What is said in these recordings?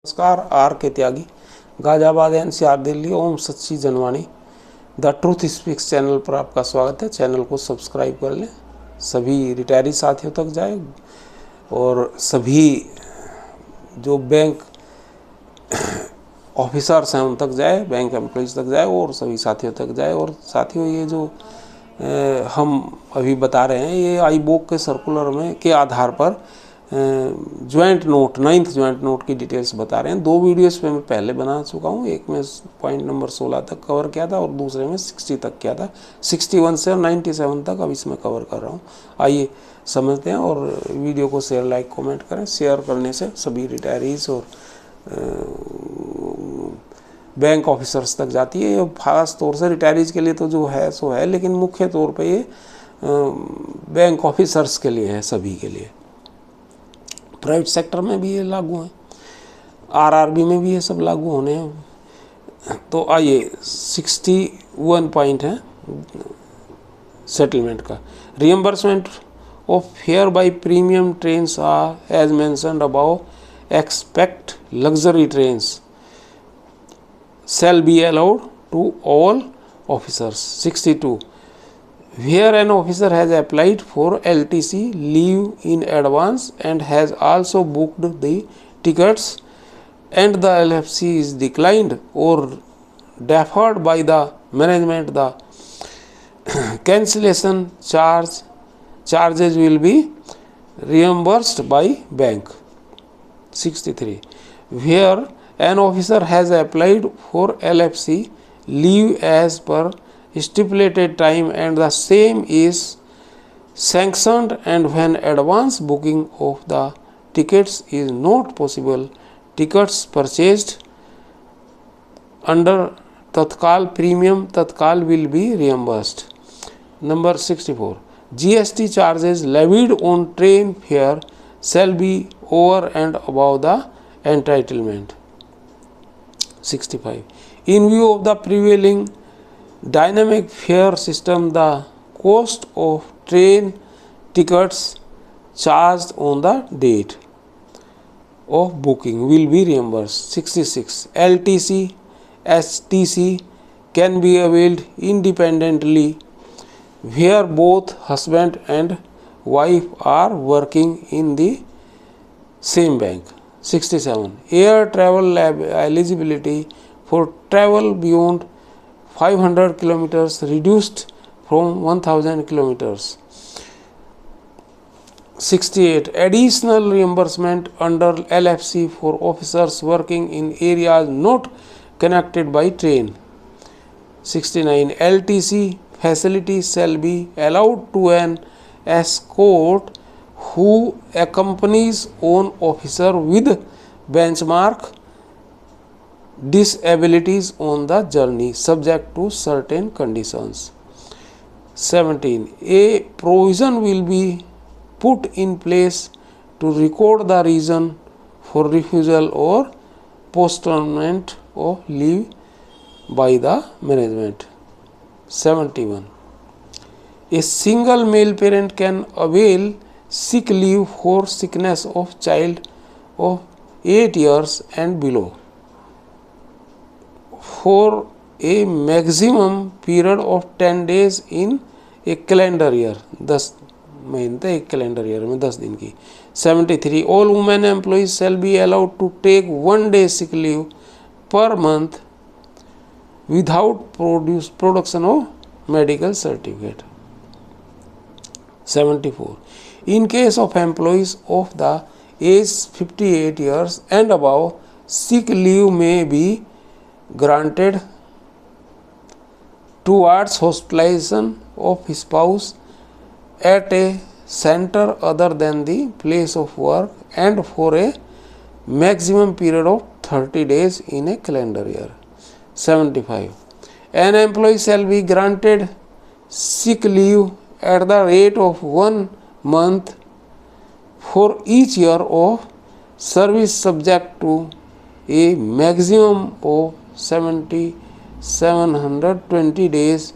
नमस्कार। आर के त्यागी, गाजियाबाद एनसीआर दिल्ली। ओम सच्ची Janwani the truth speaks channel पर आपका स्वागत है। चैनल को सब्सक्राइब कर लें, सभी रिटायरी साथियों तक जाए और सभी जो बैंक ऑफिसर्स हैं उन तक जाए, बैंक एम्प्लॉइज तक जाए और सभी साथियों तक जाए। और साथियों, ये जो हम अभी बता रहे हैं ये आईबोक के सर्कुलर में के आधार पर joint note 9th joint note की डिटेल्स बता रहे हैं। 2 वीडियोस पे मैं पहले बना चुका हूँ। एक में पॉइंट नंबर 16 तक कवर किया था और दूसरे में 60 तक किया था। 61 से 97 तक अब इसमें कवर कर रहा हूँ। आइए समझते हैं और वीडियो को शेयर, लाइक, कमेंट करें। शेयर करने से सभी रिटायरीज और बैंक ऑफिसर्स तक जाती है। ये खास तौर से रिटायरीज के लिए तो जो है सो है, लेकिन मुख्य तौर पे ये बैंक ऑफिसर्स के लिए है, सभी के लिए। प्राइवेट सेक्टर में भी ये लागू है, आरआरबी में भी ये सब लागू होने हैं। तो आइए 61 पॉइंट है सेटलमेंट का। Reimbursement of fare by premium trains are as mentioned above except luxury trains shall be allowed to all officers. 62. Where an officer has applied for LTC leave in advance and has also booked the tickets and the LFC is declined or deferred by the management, the cancellation charges will be reimbursed by bank. 63. Where an officer has applied for LFC leave as per stipulated time and the same is sanctioned, and when advance booking of the tickets is not possible, tickets purchased under Tatkal premium Tatkal will be reimbursed. Number 64. GST charges levied on train fare shall be over and above the entitlement. 65. In view of the prevailing dynamic fare system, the cost of train tickets charged on the date of booking will be reimbursed. 66. LTC, STC can be availed independently where both husband and wife are working in the same bank. 67. Air travel eligibility for travel beyond 500 kilometers reduced from 1000 kilometers. 68. Additional reimbursement under LFC for officers working in areas not connected by train. 69. LTC facilities shall be allowed to an escort who accompanies own officer with benchmark disabilities on the journey subject to certain conditions. 17. A provision will be put in place to record the reason for refusal or postponement of leave by the management. 71. A single male parent can avail sick leave for sickness of child of 8 years and below for a maximum period of 10 days in a calendar year. 10 महीने एक calendar year में 10 दिन की. 73. All women employees shall be allowed to take 1 day sick leave per month without production of medical certificate. 74. In case of employees of the age 58 years and above, sick leave may be granted towards hospitalization of spouse at a center other than the place of work and for a maximum period of 30 days in a calendar year. 75. An employee shall be granted sick leave at the rate of 1 month for each year of service subject to a maximum of 720 days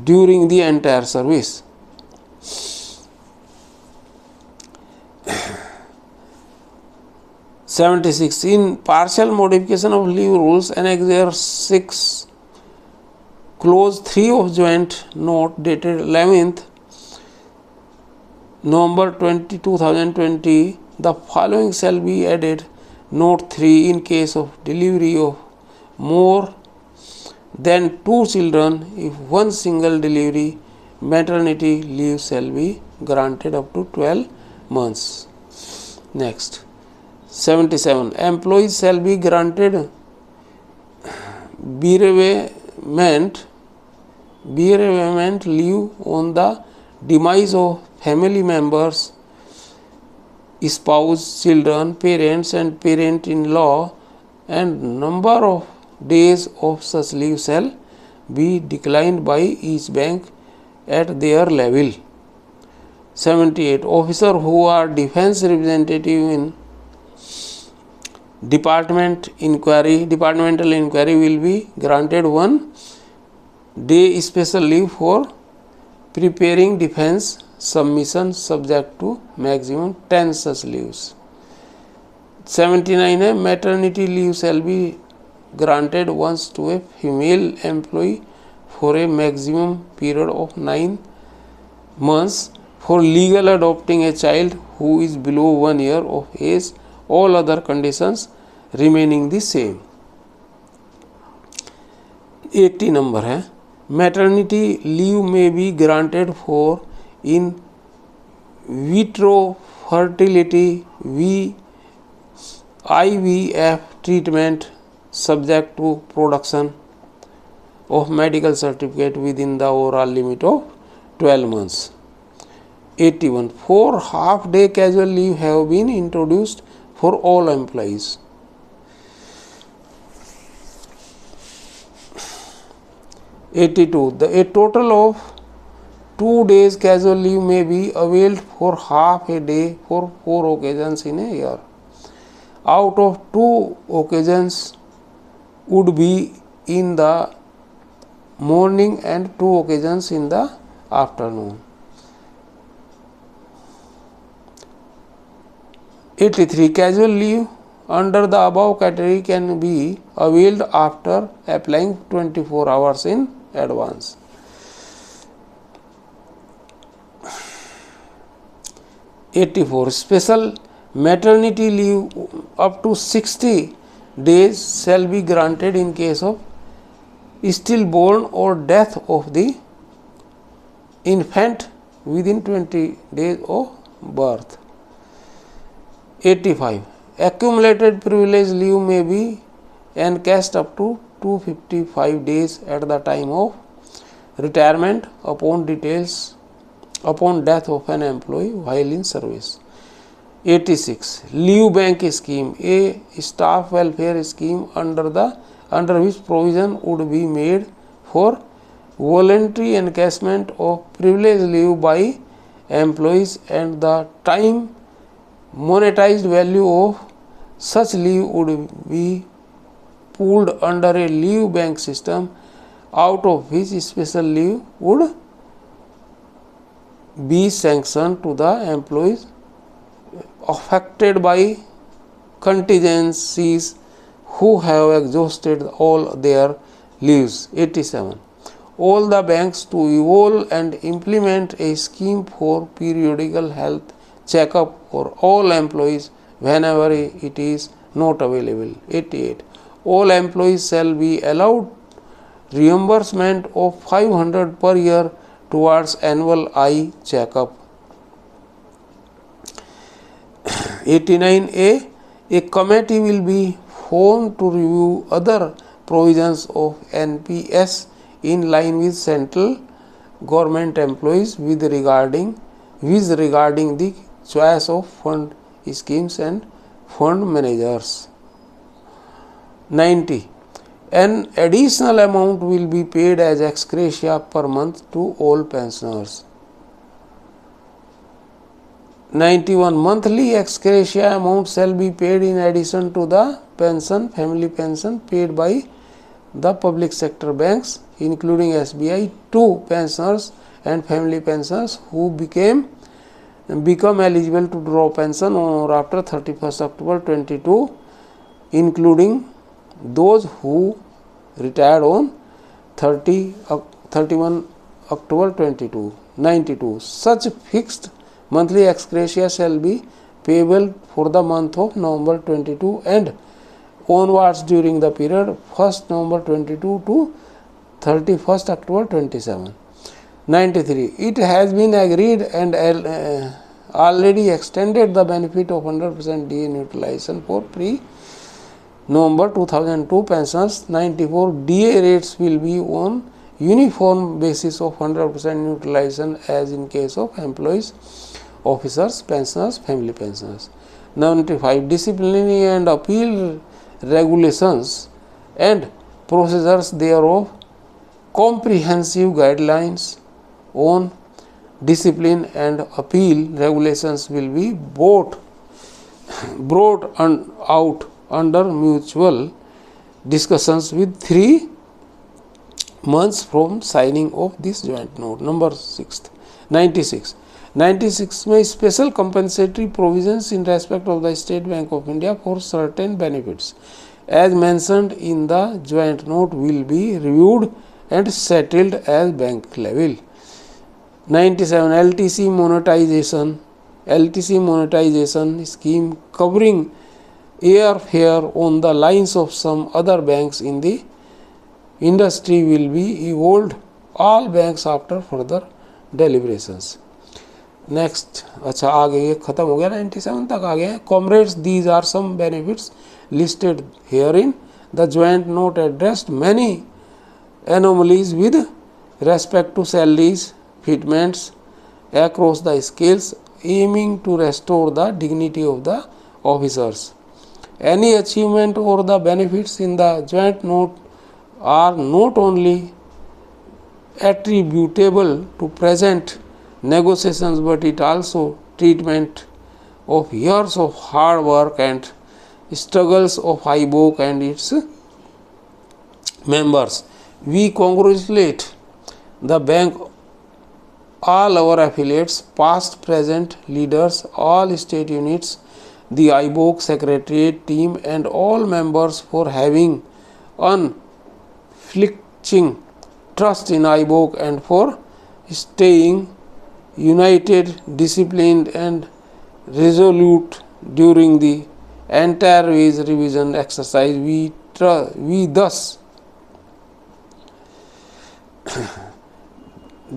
during the entire service. 76. In partial modification of leave rules, Annexure 6, Clause 3 of Joint Note dated 11th November 2020, the following shall be added. Note 3. In case of delivery of more than 2 children, if one single delivery, maternity leave shall be granted up to 12 months. Next. 77. Employees shall be granted bereavement leave on the demise of family members, spouse, children, parents and parent-in-law, and number of days of such leave shall be declined by each bank at their level. 78. Officers who are defense representative in departmental inquiry will be granted 1 day special leave for preparing defense submission subject to maximum 10 such leaves. 79. Maternity leave shall be granted once to a female employee for a maximum period of 9 months for legal adopting a child who is below 1 year of age, all other conditions remaining the same. 80 number है. Maternity leave may be granted for in vitro fertility IVF treatment subject to production of medical certificate within the overall limit of 12 months. 81. 4 half-day casual leave have been introduced for all employees. 82. A total of 2 days casual leave may be availed for half a day for 4 occasions in a year. Out of 2 occasions would be in the morning and 2 occasions in the afternoon. 83. Casual leave under the above category can be availed after applying 24 hours in advance. 84. Special maternity leave up to 60 days shall be granted in case of stillborn or death of the infant within 20 days of birth. 85. Accumulated privilege leave may be encashed up to 255 days at the time of retirement upon death of an employee while in service. 86. Leave bank scheme, a staff welfare scheme under which provision would be made for voluntary encashment of privilege leave by employees, and the time monetized value of such leave would be pooled under a leave bank system, out of which special leave would be sanctioned to the employees affected by contingencies who have exhausted all their leaves. 87. All the banks to evolve and implement a scheme for periodical health checkup for all employees whenever it is not available. 88. All employees shall be allowed reimbursement of 500 per year towards annual eye checkup. 89A. A committee will be formed to review other provisions of NPS in line with central government employees with regarding the choice of fund schemes and fund managers. 90. An additional amount will be paid as ex gratia per month to all pensioners. 91. Monthly ex gratia amount shall be paid in addition to the family pension paid by the public sector banks, including SBI, to pensioners and family pensioners who became become eligible to draw pension on or after 31st October 22, including those who retired on 31 October 92. Such fixed monthly ex gratia shall be payable for the month of November 22 and onwards during the period 1st November 22 to 31st October 27. 93. It has been agreed and already extended the benefit of 100% DA utilization for pre-November 2002 pensioners. 94. DA rates will be on uniform basis of 100% utilization as in case of employees, officers, pensioners, family pensioners. 95. Disciplinary and appeal regulations and procedures thereof, comprehensive guidelines on discipline and appeal regulations will be brought out under mutual discussions with 3 months from signing of this joint note. Number 6. 96. 96 में special compensatory provisions in respect of the State Bank of India for certain benefits as mentioned in the joint note will be reviewed and settled as bank level. 97. LTC monetization scheme covering airfare on the lines of some other banks in the industry will be evolved all banks after further deliberations. Next अच्छा आगे ये खत्म हो गया 97 तक आ गया. Comrades, these are some benefits listed here in the joint note addressed many anomalies with respect to salaries, fitments across the scales, aiming to restore the dignity of the officers. Any achievement or the benefits in the joint note are not only attributable to present negotiations but it also treatment of years of hard work and struggles of IBOC and its members. We congratulate the bank, all our affiliates, past, present, leaders, all state units, the IBOC secretariat team and all members for having unflinching trust in IBOC and for staying united, disciplined and resolute during the entire wage revision exercise. We thus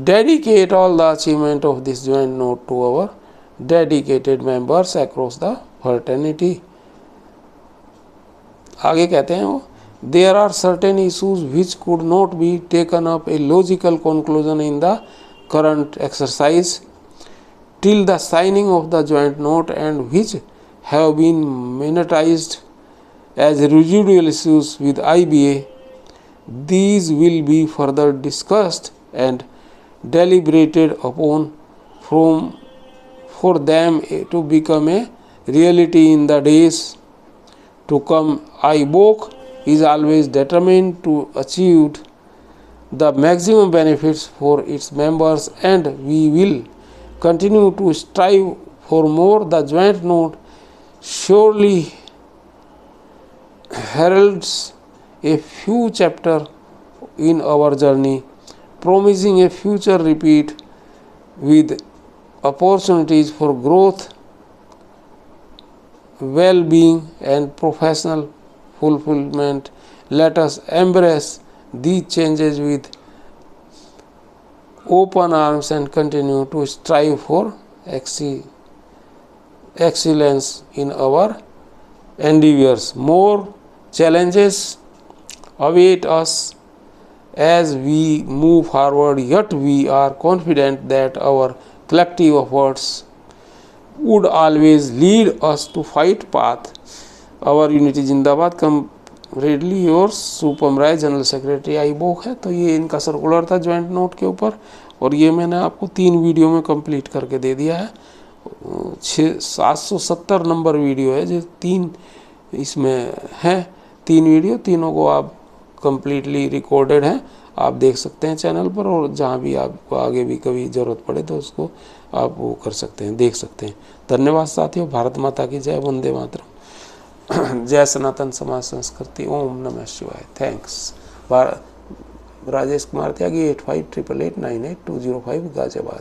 dedicate all the achievement of this joint note to our dedicated members across the fraternity. आगे कहते हैं वो, there are certain issues which could not be taken up a logical conclusion in the current exercise till the signing of the joint note and which have been minutized as residual issues with IBA. These will be further discussed and deliberated upon for them to become a reality in the days to come. IBOC is always determined to achieve the maximum benefits for its members and we will continue to strive for more. The joint note surely heralds a few chapters in our journey, promising a future repeat with opportunities for growth, well-being and professional fulfillment. Let us embrace these changes with open arms and continue to strive for excellence in our endeavors. More challenges await us as we move forward, yet we are confident that our collective efforts would always lead us to fight path. Our unity जिंदाबाद. Completely yours Supam राय, general secretary IBOC है. तो ये इनका circular था joint note के ऊपर और ये मैंने आपको 3 वीडियो में कंप्लीट करके दे दिया है. 770 नंबर वीडियो है जो 3 इसमें है. 3 वीडियो, तीनों को आप कम्प्लीटली रिकॉर्डेड हैं, आप देख सकते हैं चैनल पर और जहाँ भी आपको आगे भी कभी ज़रूरत पड़े तो उसको आप वो कर सकते हैं, देख सकते हैं। धन्यवाद साथियों। भारत माता की जय, वंदे मातरम। जय सनातन समाज संस्कृति। ओम नमः शिवाय। थैंक्स। राजेश कुमार त्यागी 8588898205 गाजियाबाद।